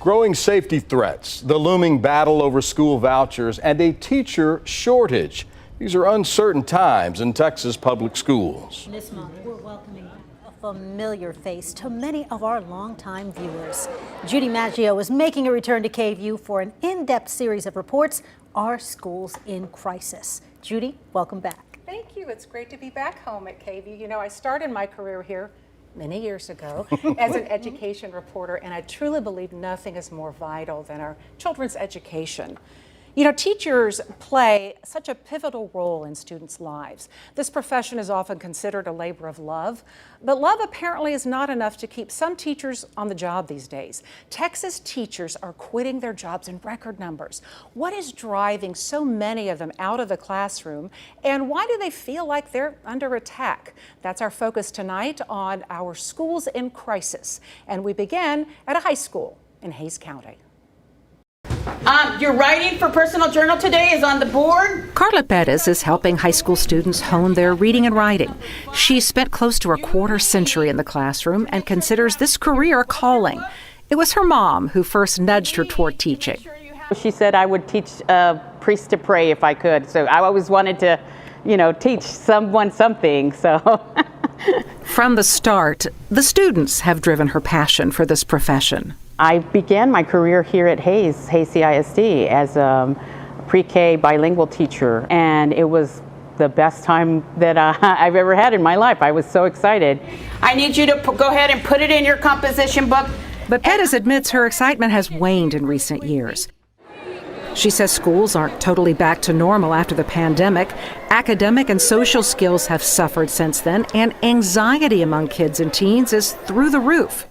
Growing safety threats, the looming battle over school vouchers, and a teacher shortage. These are uncertain times in Texas public schools. This month, we're welcoming a familiar face to many of our longtime viewers. Judy Maggio is making a return to KVUE for an in-depth series of reports, Our Schools in Crisis. Judy, welcome back. Thank you. It's great to be back home at KVUE. You know, I started my career here many years ago as an education reporter, and I truly believe nothing is more vital than our children's education. You know, teachers play such a pivotal role in students' lives. This profession is often considered a labor of love, but love apparently is not enough to keep some teachers on the job these days. Texas teachers are quitting their jobs in record numbers. What is driving so many of them out of the classroom, and why do they feel like they're under attack? That's our focus tonight on Our Schools in Crisis, and we begin at a high school in Hays County. Your writing for personal journal today is on the board. Carla Perez is helping high school students hone their reading and writing. She spent close to a quarter century in the classroom and considers this career a calling. It was her mom who first nudged her toward teaching. She said I would teach priests to pray if I could. So I always wanted to, teach someone something. So from the start, the students have driven her passion for this profession. I began my career here at Hays CISD as a pre-K bilingual teacher, and it was the best time that I've ever had in my life. I was so excited. I need you to go ahead and put it in your composition book. But Perez admits her excitement has waned in recent years. She says schools aren't totally back to normal after the pandemic. Academic and social skills have suffered since then, and anxiety among kids and teens is through the roof.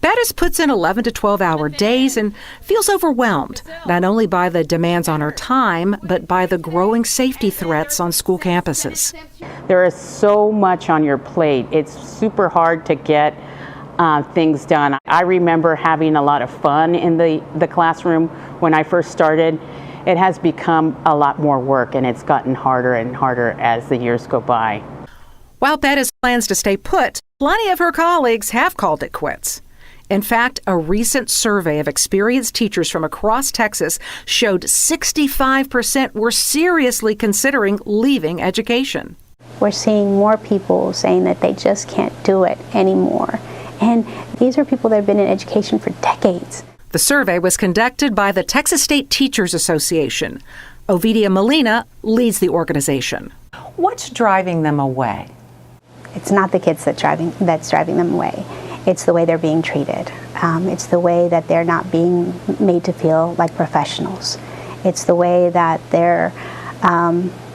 Perez puts in 11 to 12-hour days and feels overwhelmed, not only by the demands on her time, but by the growing safety threats on school campuses. There is so much on your plate. It's super hard to get things done. I remember having a lot of fun in the classroom when I first started. It has become a lot more work, and it's gotten harder and harder as the years go by. While Perez plans to stay put, plenty of her colleagues have called it quits. In fact, a recent survey of experienced teachers from across Texas showed 65% were seriously considering leaving education. We're seeing more people saying that they just can't do it anymore. And these are people that have been in education for decades. The survey was conducted by the Texas State Teachers Association. Ovidia Molina leads the organization. What's driving them away? It's not the kids that's driving them away. It's the way they're being treated. It's the way that they're not being made to feel like professionals. It's the way that their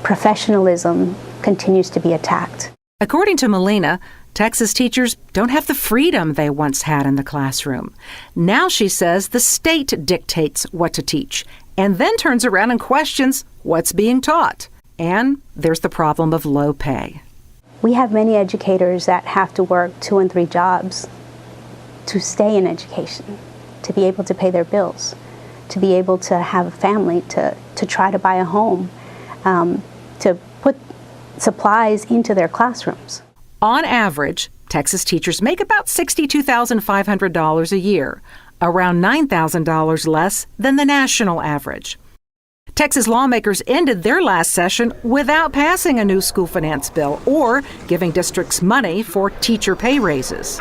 professionalism continues to be attacked. According to Molina, Texas teachers don't have the freedom they once had in the classroom. Now, she says, the state dictates what to teach and then turns around and questions what's being taught. And there's the problem of low pay. We have many educators that have to work 2 and 3 jobs to stay in education, to be able to pay their bills, to be able to have a family, to try to buy a home, to put supplies into their classrooms. On average, Texas teachers make about $62,500 a year, around $9,000 less than the national average. Texas lawmakers ended their last session without passing a new school finance bill or giving districts money for teacher pay raises.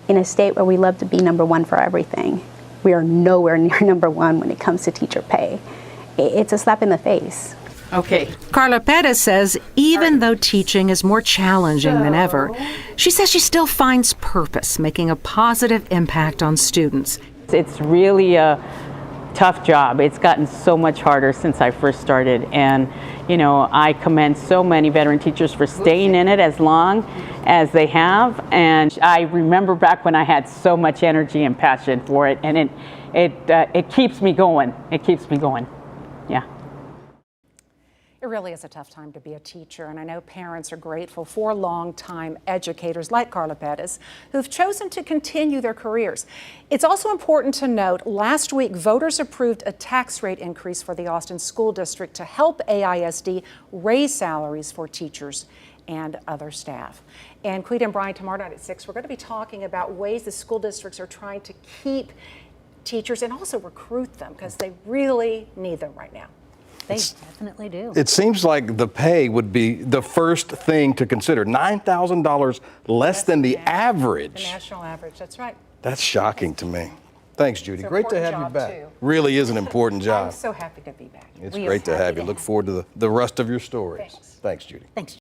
In a state where we love to be number one for everything, we are nowhere near number one when it comes to teacher pay. It's a slap in the face. Okay. Carla Perez says even though teaching is more challenging than ever, she says she still finds purpose, making a positive impact on students. It's really a tough job. It's gotten so much harder since I first started, and I commend so many veteran teachers for staying in it as long as they have. And I remember back when I had so much energy and passion for it, and it keeps me going. It keeps me going. Yeah. It really is a tough time to be a teacher, and I know parents are grateful for longtime educators like Carla Perez who've chosen to continue their careers. It's also important to note, last week voters approved a tax rate increase for the Austin School District to help AISD raise salaries for teachers and other staff. And Quita and Brian, tomorrow night at 6, we're going to be talking about ways the school districts are trying to keep teachers and also recruit them because they really need them right now. They definitely do. It seems like the pay would be the first thing to consider. $9,000 less than the average. The national average, that's right. That's shocking to me. Thanks, Judy. It's an Great to have important you job, back. too. Really is an important I'm job. so happy to be back. It's We are great to happy have you. to Look have forward to the rest of your stories. Thanks. Thanks, Judy. Thanks.